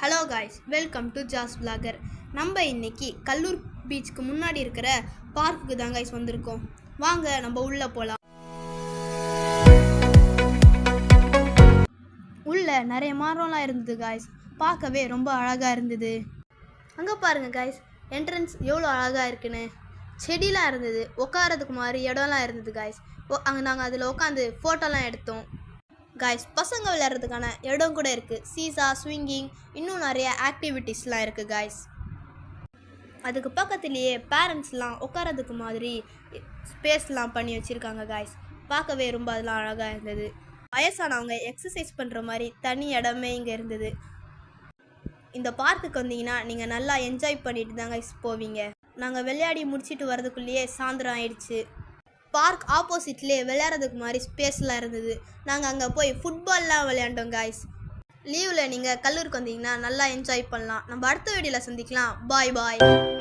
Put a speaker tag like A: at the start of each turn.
A: Hello guys, welcome to Jazz blogger. நம்ம இன்னைக்கு கல்லூர் பீச்சுக்கு முன்னாடி இருக்கிற பார்க்குக்கு தான் காய்ஸ் வந்திருக்கோம். வாங்க நம்ம உள்ளே போகலாம். உள்ளே நிறைய மரம்லாம் இருந்தது காய்ஸ். பார்க்கவே ரொம்ப அழகாக இருந்தது. அங்கே பாருங்கள் காய்ஸ், என்ட்ரன்ஸ் எவ்வளோ அழகாக இருக்குன்னு. செடிலாம் இருந்தது, உட்காரதுக்கு மாதிரி இடம்லாம் இருந்தது காய்ஸ். அங்கே நாங்கள் அதில் உட்காந்து ஃபோட்டோலாம் எடுத்தோம் காய்ஸ். பசங்க விளையாடுறதுக்கான இடம் கூட இருக்குது. சீசா, ஸ்விங்கிங், இன்னும் நிறைய ஆக்டிவிட்டீஸ்லாம் இருக்குது காய்ஸ். அதுக்கு பக்கத்துலேயே பேரண்ட்ஸ்லாம் உட்காரதுக்கு மாதிரி ஸ்பேஸ்லாம் பண்ணி வச்சுருக்காங்க காய்ஸ். பார்க்கவே ரொம்ப அதெல்லாம் அழகாக இருந்தது. வயசானவங்க எக்ஸசைஸ் பண்ணுற மாதிரி தனி இடமே இங்கே இருந்தது. இந்த பார்க்குக்கு வந்தீங்கன்னா நீங்கள் நல்லா என்ஜாய் பண்ணிட்டு தான் காய்ஸ் போவீங்க. நாங்கள் விளையாடி முடிச்சுட்டு வரதுக்குள்ளேயே சாயந்தரம் ஆயிடுச்சு. பார்க் ஆப்போசிட்லேயே விளையாடுறதுக்கு மாதிரி ஸ்பேஸ்லாம் இருந்தது. நாங்கள் அங்கே போய் ஃபுட்பால்லாம் விளையாண்டோம் காய்ஸ். லீவில் நீங்கள் கல்லூருக்கு வந்தீங்கன்னா நல்லா என்ஜாய் பண்ணலாம். நம்ம அடுத்த வீடியோவில் சந்திக்கலாம். பாய் பாய்.